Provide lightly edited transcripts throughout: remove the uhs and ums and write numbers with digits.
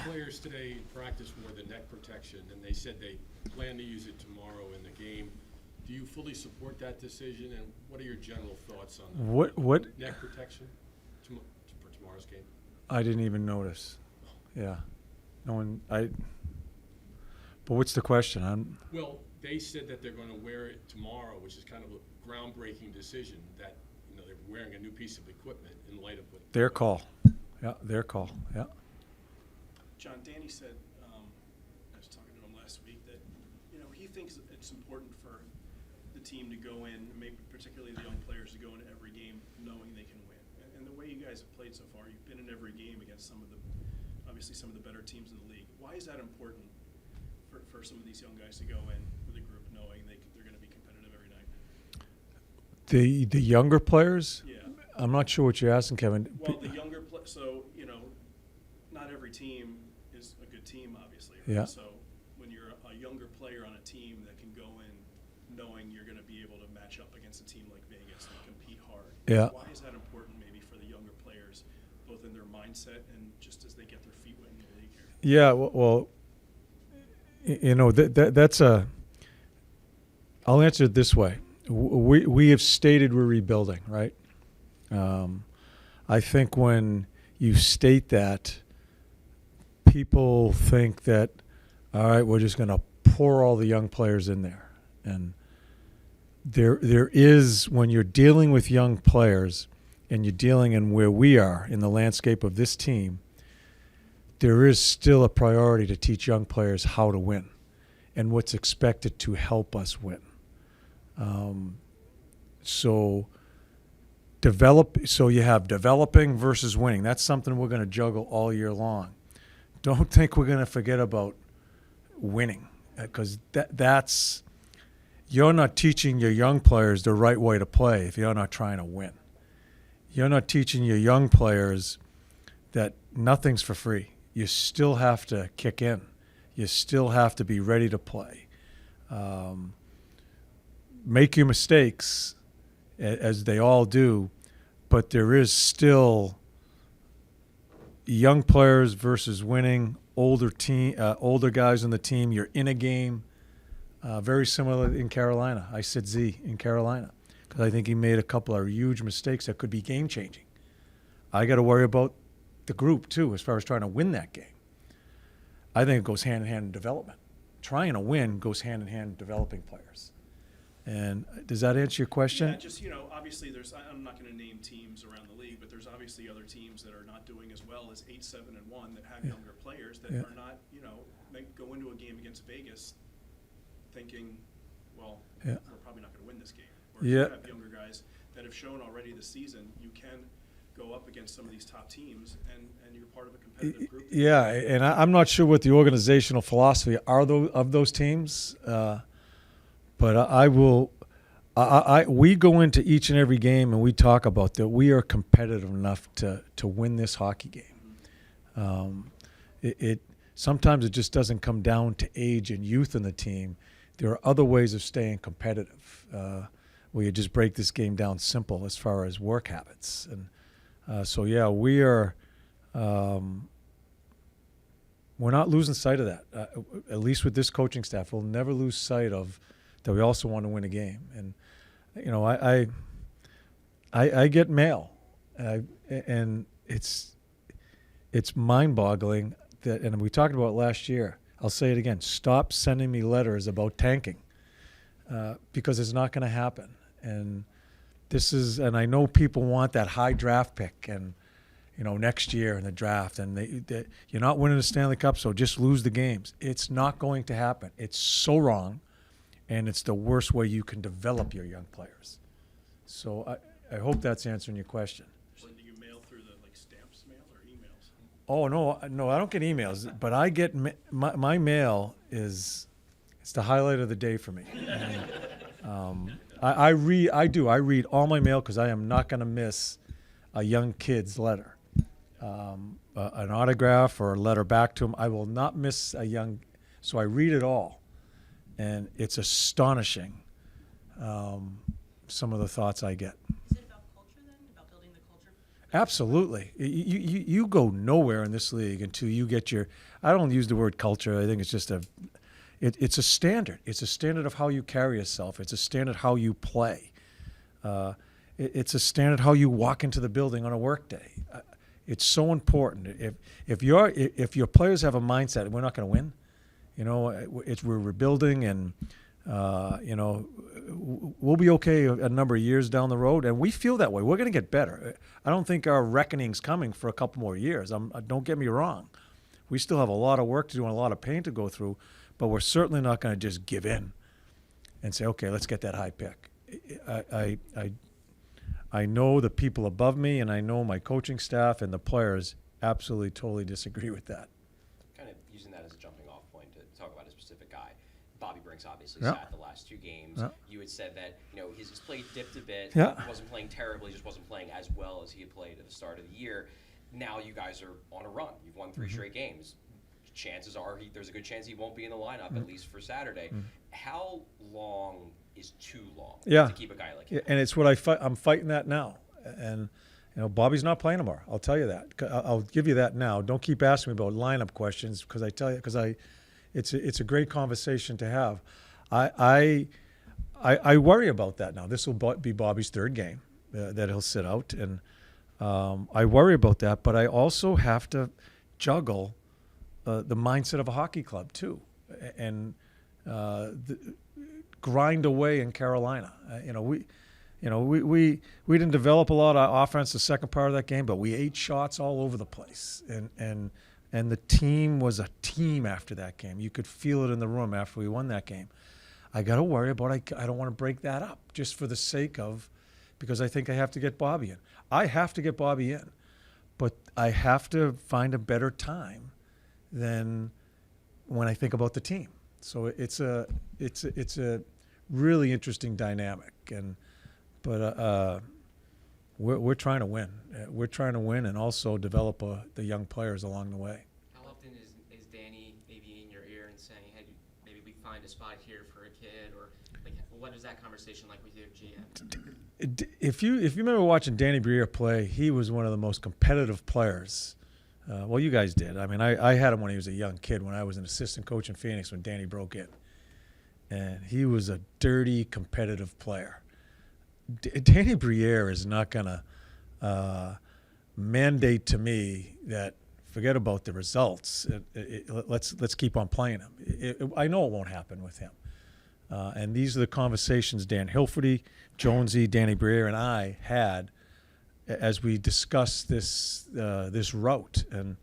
players today practice more the neck protection, and they said they plan to use it tomorrow in the game. Do you fully support that decision, and what are your general thoughts on What neck protection for tomorrow's game? I didn't even notice. Yeah. No one. But what's the question? Well, they said that they're going to wear it tomorrow, which is kind of a groundbreaking decision. That they're wearing a new piece of equipment in light of what Their call. Yeah, their call. Yeah. John, Danny said, I was talking to him last week, that he thinks it's important for the team to go in, maybe particularly the young players, to go into every game knowing they can win. And the way you guys have played so far, you've been in every game against obviously some of the better teams in the league. Why is that important for some of these young guys to go in with a group knowing they're going to be competitive every night? The younger players? Yeah. I'm not sure what you're asking, Kevin. Well, the younger so not every team is a good team, obviously. Right? Yeah. So when you're a younger player on a team that can go in knowing you're going to be able to match up against a team like Vegas and compete hard. Yeah. Why is that important maybe for the younger players, both in their mindset and just as they get their feet wet in the league here? Yeah, well, that's I'll answer it this way. We have stated we're rebuilding, right? I think when you state that, people think that, all right, we're just going to pour all the young players in there. And there is, when you're dealing with young players and you're dealing in where we are in the landscape of this team, there is still a priority to teach young players how to win and what's expected to help us win. So you have developing versus winning. That's something we're going to juggle all year long. Don't think we're going to forget about winning, because that's you're not teaching your young players the right way to play if you're not trying to win. You're not teaching your young players that nothing's for free. You still have to kick in. You still have to be ready to play. Make your mistakes, as they all do, but there is still young players versus winning, older guys on the team. You're in a game. Very similar in Carolina. I said Z in Carolina because I think he made a couple of huge mistakes that could be game-changing. I got to worry about the group, too, as far as trying to win that game. I think it goes hand-in-hand in development. Trying to win goes hand-in-hand in developing players. And does that answer your question? Yeah, just, obviously I'm not going to name teams around the league, but there's obviously other teams that are not doing as well as 8-7-1 that have younger players that are not, go into a game against Vegas thinking, well, we're probably not going to win this game. Or if you have younger guys that have shown already this season, you can go up against some of these top teams, and you're part of a competitive group. Yeah, and I'm not sure what the organizational philosophy are of those teams, but I will. We go into each and every game and we talk about that we are competitive enough to win this hockey game. Sometimes it just doesn't come down to age and youth in the team. There are other ways of staying competitive, where you just break this game down simple as far as work habits. And we are. We're not losing sight of that. At least with this coaching staff, we'll never lose sight of that. We also want to win a game, and I get mail, and it's mind-boggling that. And we talked about it last year. I'll say it again. Stop sending me letters about tanking, because it's not going to happen. And and I know people want that high draft pick, and next year in the draft, and you're not winning the Stanley Cup, so just lose the games. It's not going to happen. It's so wrong, and it's the worst way you can develop your young players. So I hope that's answering your question. So do you mail through the stamps mail or emails? Oh, no, I don't get emails, but I get my mail it's the highlight of the day for me. And, I read all my mail because I am not going to miss a young kid's letter. An autograph or a letter back to him. I will not miss so I read it all. And it's astonishing, some of the thoughts I get. Is it about culture then? About building the culture? Absolutely. You go nowhere in this league until you get your. I don't use the word culture. I think it's just it's a standard. It's a standard of how you carry yourself. It's a standard how you play. It's a standard how you walk into the building on a work day. It's so important. If your players have a mindset, we're not going to win. We're rebuilding, and we'll be okay a number of years down the road, and we feel that way. We're going to get better. I don't think our reckoning's coming for a couple more years. Don't get me wrong. We still have a lot of work to do and a lot of pain to go through, but we're certainly not going to just give in and say, okay, let's get that high pick. I know the people above me, and I know my coaching staff and the players absolutely, totally disagree with that. Kind of using that as a jumping off point to talk about a specific guy. Bobby Brinks obviously Yeah. sat the last 2 games. Yeah. You had said that his play dipped a bit. Yeah. He wasn't playing terribly, just wasn't playing as well as he had played at the start of the year. Now you guys are on a run. You've won 3 straight games. Chances are there's a good chance he won't be in the lineup, at least for Saturday. How long is too long Yeah. to keep a guy like him? And it's what I'm fighting that now. And Bobby's not playing tomorrow. I'll tell you that. I'll give you that now. Don't keep asking me about lineup questions because it's a great conversation to have. I worry about that now. This will be Bobby's 3rd game that he'll sit out, and I worry about that. But I also have to juggle the mindset of a hockey club too, and grind away in Carolina. We didn't develop a lot of offense the second part of that game, but we ate shots all over the place, and the team was a team after that game. You could feel it in the room after we won that game. I got to worry about. I don't want to break that up just for the sake of, because I think I have to get Bobby in. I have to get Bobby in, but I have to find a better time than when I think about the team. So it's a really interesting dynamic, but we're trying to win. We're trying to win and also develop the young players along the way. How often is Danny maybe in your ear and saying, hey, maybe we find a spot here for a kid, or like what is that conversation like with your GM? If you remember watching Danny Briere play, he was one of the most competitive players. Well, you guys did. I mean, I had him when he was a young kid, when I was an assistant coach in Phoenix when Danny broke in. And he was a dirty, competitive player. Danny Briere is not going to mandate to me that forget about the results. Let's keep on playing him. I know it won't happen with him. And these are the conversations Dan Hilferty, Jonesy, Danny Briere, and I had as we discussed this route. And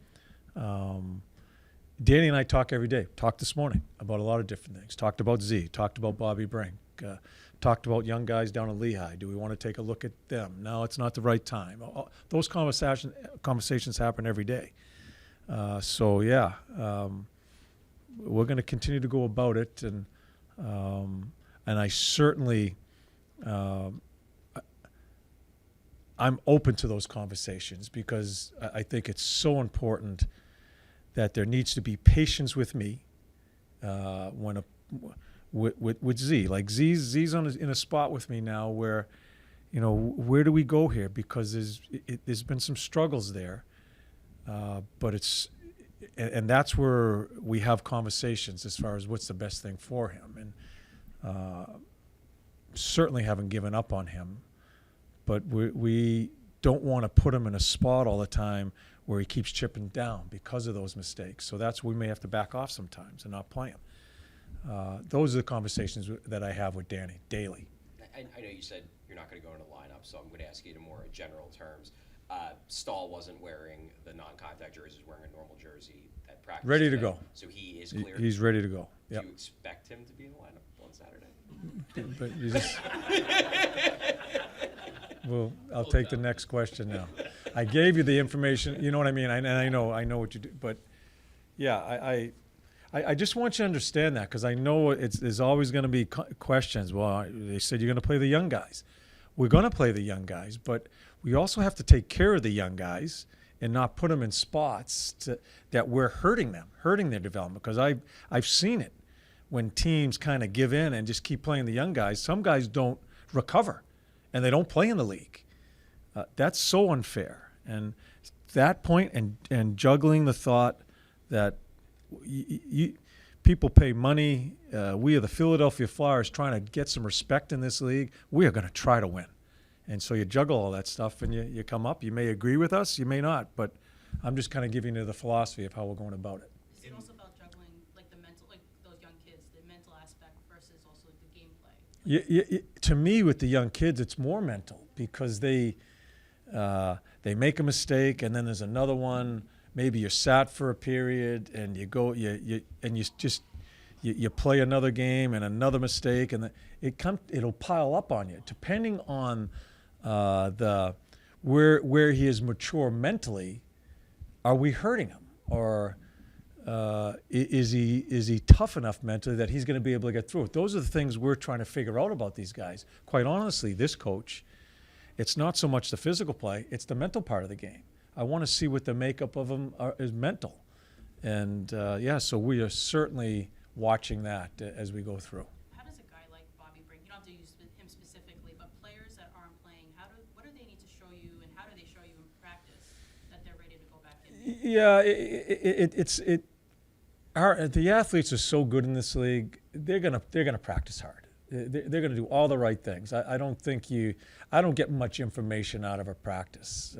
Danny and I talk every day. Talked this morning about a lot of different things. Talked about Z. Talked about Bobby Brink. Talked about young guys down in Lehigh. Do we want to take a look at them? No, it's not the right time. Those conversations happen every day. We're going to continue to go about it, and I certainly I'm open to those conversations because I think it's so important that there needs to be patience with me with Z. Like Z's in a spot with me now where, where do we go here? Because there's been some struggles there, but and that's where we have conversations as far as what's the best thing for him, and certainly haven't given up on him, but we don't want to put him in a spot all the time where he keeps chipping down because of those mistakes. So that's where we may have to back off sometimes and not play him. Those are the conversations that I have with Danny daily. I know you said you're not going to go into lineup, so I'm going to ask you in more general terms. Stahl wasn't wearing the non-contact jersey; he's wearing a normal jersey at practice. Ready to today. go. So he is clear. He's ready to go. Do Yep. you expect him to be in the lineup on Saturday? But you just, well, I'll take the next question now. I gave you the information. You know what I mean? And I know what you do. But yeah, I just want you to understand that, because I know there's always going to be questions. Well, they said you're going to play the young guys. We're going to play the young guys, but we also have to take care of the young guys and not put them in spots that we're hurting their development. Because I've seen it when teams kind of give in and just keep playing the young guys. Some guys don't recover, and they don't play in the league. That's so unfair. And that point and juggling the thought that people pay money. We are the Philadelphia Flyers trying to get some respect in this league. We are going to try to win. And so you juggle all that stuff and you come up. You may agree with us, you may not, but I'm just kind of giving you the philosophy of how we're going about it. Is it also about juggling like the mental, like those young kids, the mental aspect versus also like the gameplay? To me, with the young kids, it's more mental because they make a mistake and then there's another one. Maybe you're sat for a period and you go you play another game and another mistake and it'll pile up on you depending on where he is mature mentally. Are we hurting him, or is he tough enough mentally that he's going to be able to get through it? Those are the things we're trying to figure out about these guys. Quite honestly, this coach, it's not so much the physical play; it's the mental part of the game. I want to see what the makeup of them is mental, and so we are certainly watching that as we go through. How does a guy like Bobby Brink, you don't have to use him specifically, but players that aren't playing, what do they need to show you, and how do they show you in practice that they're ready to go back in? Yeah, the athletes are so good in this league. They're gonna practice hard. They're gonna do all the right things. I don't get much information out of a practice.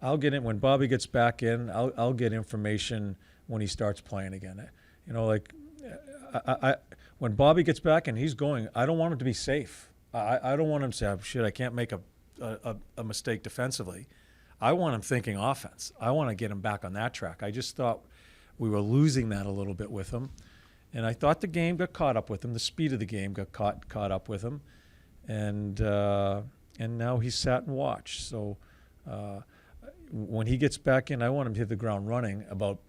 I'll get it when Bobby gets back in. I'll get information when he starts playing again. You know, like when Bobby gets back and he's going, I don't want him to be safe. I don't want him to say, oh, shit, I can't make a mistake defensively. I want him thinking offense. I want to get him back on that track. I just thought we were losing that a little bit with him. And I thought the game got caught up with him. The speed of the game got caught up with him. And now he's sat and watched. So when he gets back in, I want him to hit the ground running about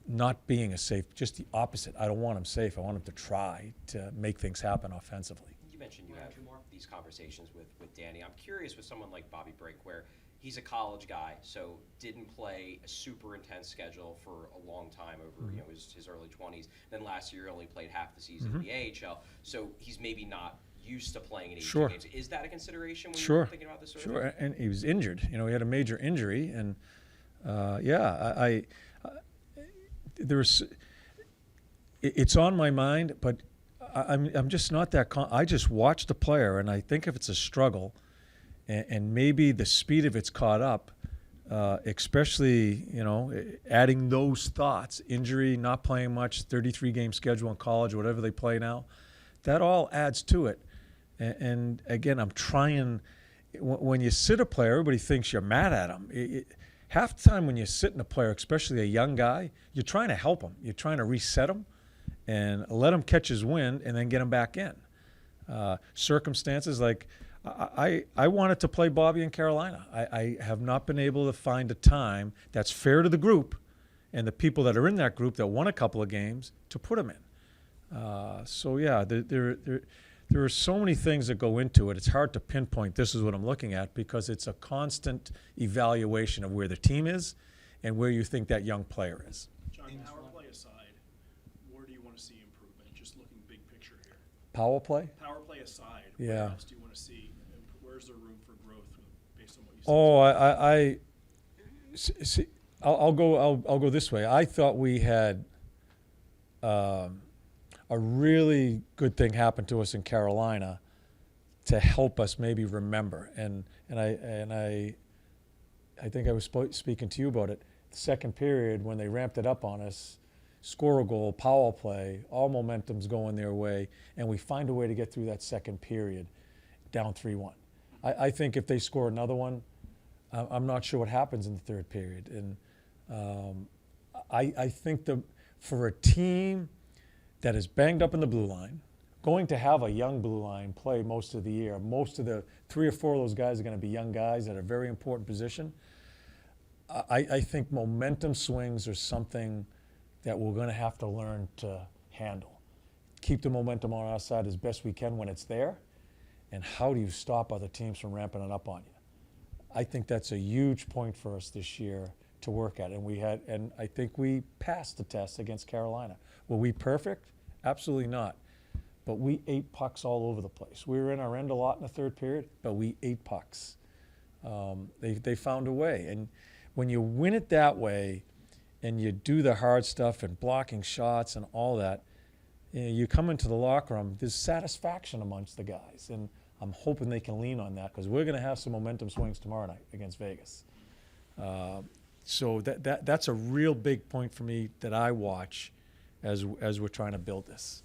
not being a safe, just the opposite. I don't want him safe. I want him to try to make things happen offensively. You mentioned you have these conversations with Danny. I'm curious with someone like Bobby Brink, where he's a college guy, so didn't play a super intense schedule for a long time over his early 20s. Then last year only played half the season in the AHL, so he's maybe not used to playing in 82 games. Is that a consideration when you're thinking about this sort of thing? And he was injured. You know, he had a major injury, and it's on my mind, but I'm just not that. I just watch the player, and I think if it's a struggle, and maybe the speed of it's caught up, especially adding those thoughts, injury, not playing much, 33 game schedule in college, whatever they play now, that all adds to it. And again, I'm trying. When you sit a player, everybody thinks you're mad at him. Half the time when you're sitting a player, especially a young guy, you're trying to help him. You're trying to reset him and let him catch his wind and then get him back in. Circumstances like I wanted to play Bobby in Carolina. I have not been able to find a time that's fair to the group and the people that are in that group that won a couple of games to put him in. There are so many things that go into it. It's hard to pinpoint this is what I'm looking at because it's a constant evaluation of where the team is and where you think that young player is. John, power play aside, where do you want to see improvement? Just looking big picture here. Power play? Power play aside, Yeah. what else do you want to see? Where's there room for growth based on what you said? I'll go this way. I thought we had a really good thing happened to us in Carolina to help us maybe remember. And I think I was speaking to you about it. The second period, when they ramped it up on us, score a goal, power play, all momentum's going their way, and we find a way to get through that second period down 3-1. I think if they score another one, I'm not sure what happens in the third period. And I think for a team that is banged up in the blue line, going to have a young blue line play most of the year. Most of the 3 or 4 of those guys are going to be young guys at a very important position. I think momentum swings are something that we're going to have to learn to handle. Keep the momentum on our side as best we can when it's there, and how do you stop other teams from ramping it up on you? I think that's a huge point for us this year to work at, and I think we passed the test against Carolina. Were we perfect? Absolutely not. But we ate pucks all over the place. We were in our end a lot in the third period, but we ate pucks. They found a way. And when you win it that way and you do the hard stuff and blocking shots and all that, you come into the locker room, there's satisfaction amongst the guys. And I'm hoping they can lean on that because we're going to have some momentum swings tomorrow night against Vegas. So that's a real big point for me that I watch as we're trying to build this.